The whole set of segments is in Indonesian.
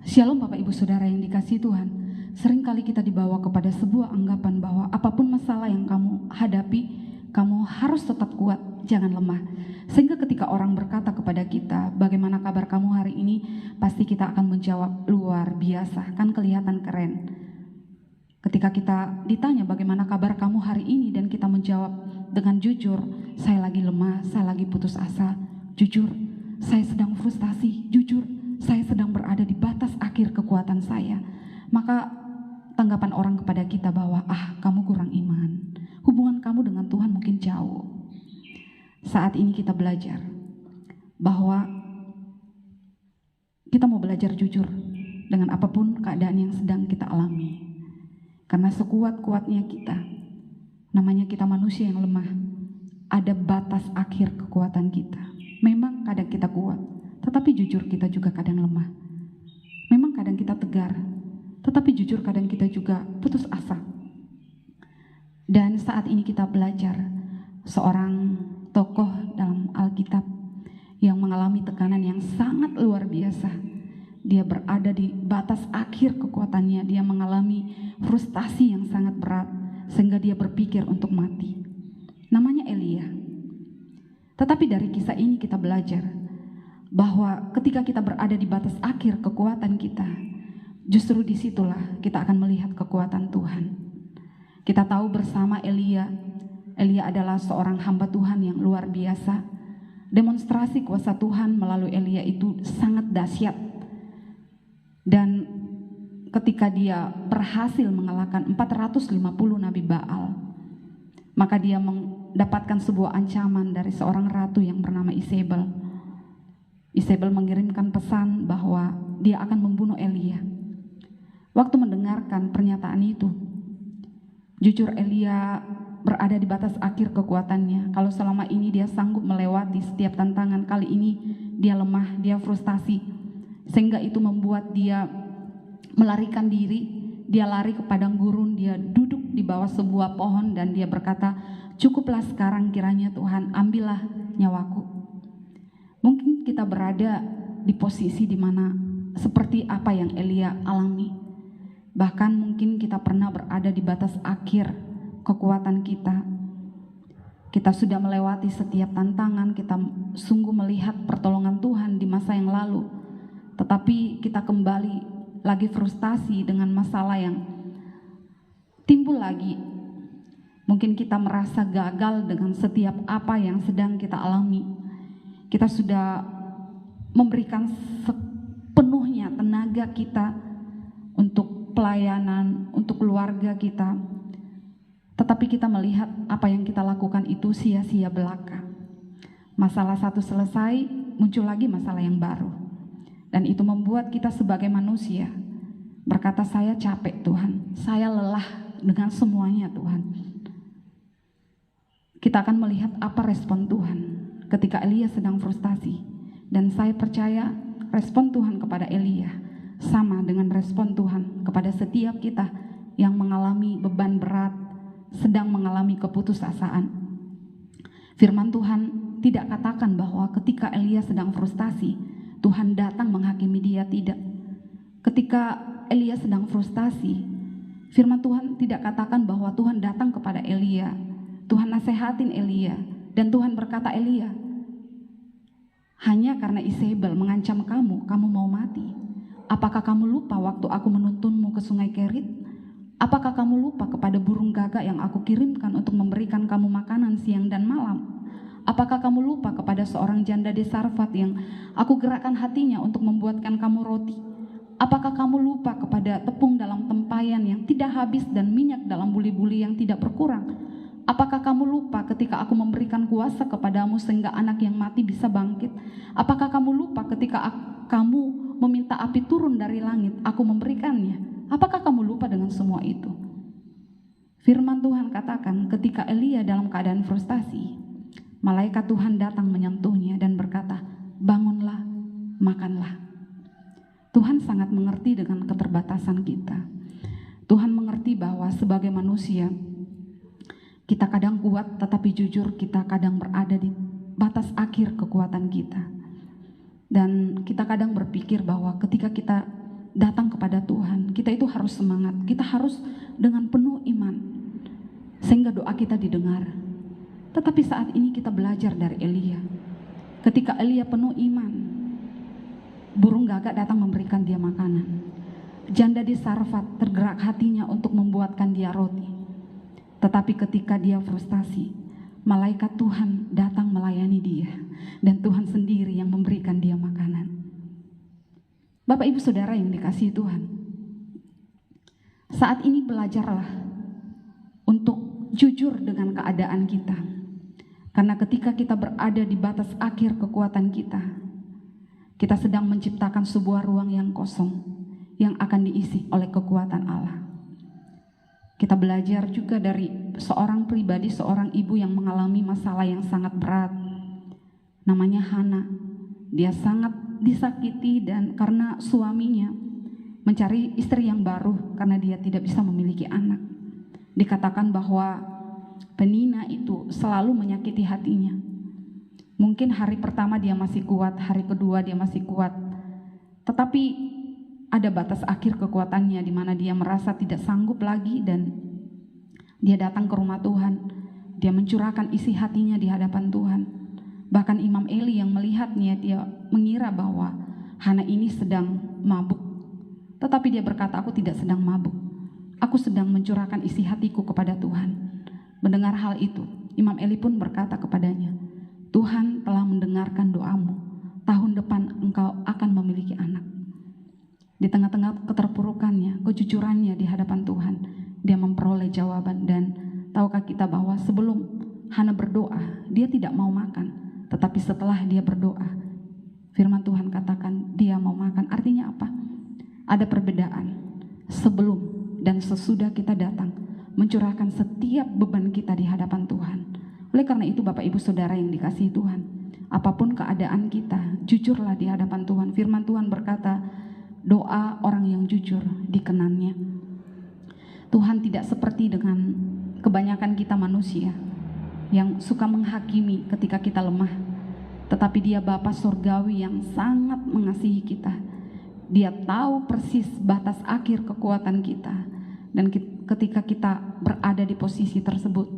Shalom Bapak Ibu Saudara yang dikasihi Tuhan. Seringkali kita dibawa kepada sebuah anggapan bahwa apapun masalah yang kamu hadapi, kamu harus tetap kuat, jangan lemah. Sehingga ketika orang berkata kepada kita, bagaimana kabar kamu hari ini? Pasti kita akan menjawab, luar biasa, kan kelihatan keren. Ketika kita ditanya bagaimana kabar kamu hari ini dan kita menjawab dengan jujur, saya lagi lemah, saya lagi putus asa, jujur, saya sedang frustasi, jujur, saya sedang berada di batas akhir kekuatan saya. Maka tanggapan orang kepada kita bahwa kamu kurang iman, hubungan kamu dengan Tuhan mungkin jauh. Saat ini kita belajar bahwa kita mau belajar jujur dengan apapun keadaan yang sedang kita alami. Karena sekuat-kuatnya kita, namanya kita manusia yang lemah, ada batas akhir kekuatan kita. Memang kadang kita kuat, tetapi jujur kita juga kadang lemah. Memang kadang kita tegar, tetapi jujur kadang kita juga putus asa. Dan saat ini kita belajar seorang tokoh dalam Alkitab yang mengalami tekanan yang sangat luar biasa. Dia berada di batas akhir kekuatannya, dia mengalami frustasi yang sangat berat sehingga dia berpikir untuk mati. Namanya Elia. Tetapi dari kisah ini kita belajar bahwa ketika kita berada di batas akhir kekuatan kita, justru disitulah kita akan melihat kekuatan Tuhan. Kita tahu bersama Elia adalah seorang hamba Tuhan yang luar biasa. Demonstrasi kuasa Tuhan melalui Elia itu sangat dahsyat. Dan ketika dia berhasil mengalahkan 450 Nabi Baal, maka dia mendapatkan sebuah ancaman dari seorang ratu yang bernama Isabel. Isabel mengirimkan pesan bahwa dia akan membunuh Elia. Waktu mendengarkan pernyataan itu, jujur Elia berada di batas akhir kekuatannya. Kalau selama ini dia sanggup melewati setiap tantangan, kali ini dia lemah, dia frustasi. Sehingga itu membuat dia melarikan diri, dia lari ke padang gurun, dia duduk di bawah sebuah pohon dan dia berkata, cukuplah sekarang kiranya Tuhan, ambillah nyawaku. Mungkin kita berada di posisi di mana seperti apa yang Elia alami. Bahkan mungkin kita pernah berada di batas akhir kekuatan kita. Kita sudah melewati setiap tantangan, kita sungguh melihat pertolongan Tuhan di masa yang lalu. Tetapi kita kembali lagi frustasi dengan masalah yang timbul lagi. Mungkin kita merasa gagal dengan setiap apa yang sedang kita alami. Kita sudah memberikan sepenuhnya tenaga kita untuk pelayanan, untuk keluarga kita. Tetapi kita melihat apa yang kita lakukan itu sia-sia belaka. Masalah satu selesai, muncul lagi masalah yang baru. Dan itu membuat kita sebagai manusia berkata, saya capek Tuhan, saya lelah dengan semuanya Tuhan. Kita akan melihat apa respon Tuhan ketika Elia sedang frustasi. Dan saya percaya respon Tuhan kepada Elia sama dengan respon Tuhan kepada setiap kita yang mengalami beban berat, sedang mengalami keputusasaan. Firman Tuhan tidak katakan bahwa ketika Elia sedang frustasi, Tuhan datang menghakimi dia, tidak. Ketika Elia sedang frustasi, firman Tuhan tidak katakan bahwa Tuhan datang kepada Elia, Tuhan nasehatin Elia, dan Tuhan berkata, Elia, hanya karena Isabel mengancam kamu, kamu mau mati. Apakah kamu lupa waktu aku menuntunmu ke sungai Kerit? Apakah kamu lupa kepada burung gagak yang aku kirimkan untuk memberikan kamu makanan siang dan malam? Apakah kamu lupa kepada seorang janda di Sarfat yang aku gerakkan hatinya untuk membuatkan kamu roti? Apakah kamu lupa kepada tepung dalam tempayan yang tidak habis dan minyak dalam buli-buli yang tidak berkurang? Apakah kamu lupa ketika aku memberikan kuasa kepadamu sehingga anak yang mati bisa bangkit? Apakah kamu lupa ketika kamu meminta api turun dari langit, aku memberikannya? Apakah kamu lupa dengan semua itu? Firman Tuhan katakan ketika Elia dalam keadaan frustasi, malaikat Tuhan datang menyentuhnya dan berkata, bangunlah, makanlah. Tuhan sangat mengerti dengan keterbatasan kita. Tuhan mengerti bahwa sebagai manusia, kita kadang kuat tetapi jujur kita kadang berada di batas akhir kekuatan kita. Dan kita kadang berpikir bahwa ketika kita datang kepada Tuhan, kita itu harus semangat, kita harus dengan penuh iman, sehingga doa kita didengar. Tetapi saat ini kita belajar dari Elia. Ketika Elia penuh iman, burung gagak datang memberikan dia makanan. Janda di Sarfat tergerak hatinya untuk membuatkan dia roti. Tetapi ketika dia frustasi, malaikat Tuhan datang melayani dia, dan Tuhan sendiri yang memberikan dia makanan. Bapak Ibu Saudara yang dikasihi Tuhan, saat ini belajarlah untuk jujur dengan keadaan kita. Karena ketika kita berada di batas akhir kekuatan kita, kita sedang menciptakan sebuah ruang yang kosong yang akan diisi oleh kekuatan Allah. Kita belajar juga dari seorang pribadi, seorang ibu yang mengalami masalah yang sangat berat. Namanya Hana. Dia sangat disakiti dan karena suaminya mencari istri yang baru karena dia tidak bisa memiliki anak. Dikatakan bahwa Penina itu selalu menyakiti hatinya. Mungkin hari pertama dia masih kuat, hari kedua dia masih kuat. Tetapi ada batas akhir kekuatannya di mana dia merasa tidak sanggup lagi dan dia datang ke rumah Tuhan. Dia mencurahkan isi hatinya di hadapan Tuhan. Bahkan Imam Eli yang melihatnya, dia mengira bahwa Hana ini sedang mabuk. Tetapi dia berkata, aku tidak sedang mabuk. Aku sedang mencurahkan isi hatiku kepada Tuhan. Mendengar hal itu, Imam Eli pun berkata kepadanya, Tuhan telah mendengarkan doamu. Tahun depan engkau akan memiliki anak. Di tengah-tengah keterpurukannya, kejujurannya di hadapan Tuhan, dia memperoleh jawaban. Dan tahukah kita bahwa sebelum Hana berdoa, dia tidak mau makan. Tetapi setelah dia berdoa, firman Tuhan katakan dia mau makan. Artinya apa? Ada perbedaan sebelum dan sesudah kita datang mencurahkan setiap beban kita di hadapan Tuhan. Oleh karena itu Bapak Ibu Saudara yang dikasihi Tuhan, apapun keadaan kita, jujurlah di hadapan Tuhan. Firman Tuhan berkata, doa orang yang jujur dikenannya. Tuhan tidak seperti dengan kebanyakan kita manusia yang suka menghakimi ketika kita lemah. Tetapi dia Bapa Surgawi yang sangat mengasihi kita. Dia tahu persis batas akhir kekuatan kita. Dan ketika kita berada di posisi tersebut,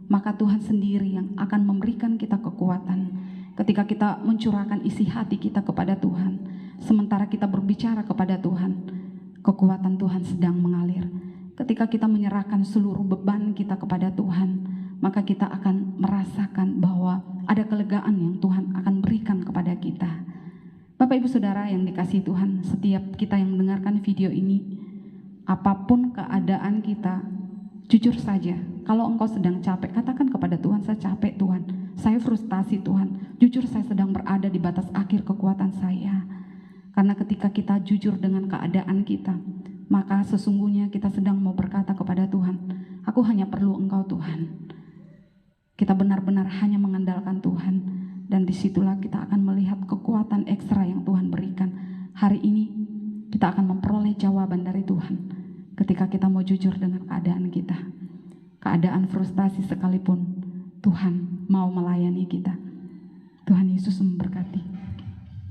maka Tuhan sendiri yang akan memberikan kita kekuatan. Ketika kita mencurahkan isi hati kita kepada Tuhan, sementara kita berbicara kepada Tuhan, kekuatan Tuhan sedang mengalir. Ketika kita menyerahkan seluruh beban kita kepada Tuhan, maka kita akan merasakan bahwa ada kelegaan yang Tuhan akan berikan kepada kita. Bapak Ibu Saudara yang dikasihi Tuhan, setiap kita yang mendengarkan video ini, apapun keadaan kita, jujur saja. Kalau engkau sedang capek, katakan kepada Tuhan, saya capek Tuhan, saya frustasi Tuhan, jujur saya sedang berada di batas akhir kekuatan saya. Karena ketika kita jujur dengan keadaan kita, maka sesungguhnya kita sedang mau berkata kepada Tuhan, aku hanya perlu Engkau Tuhan. Kita benar-benar hanya mengandalkan Tuhan, dan disitulah kita akan melihat kekuatan ekstra yang Tuhan berikan. Hari ini kita akan memperoleh jawaban dari Tuhan ketika kita mau jujur dengan keadaan kita. Keadaan frustasi sekalipun, Tuhan mau melayani kita. Tuhan Yesus memberkati.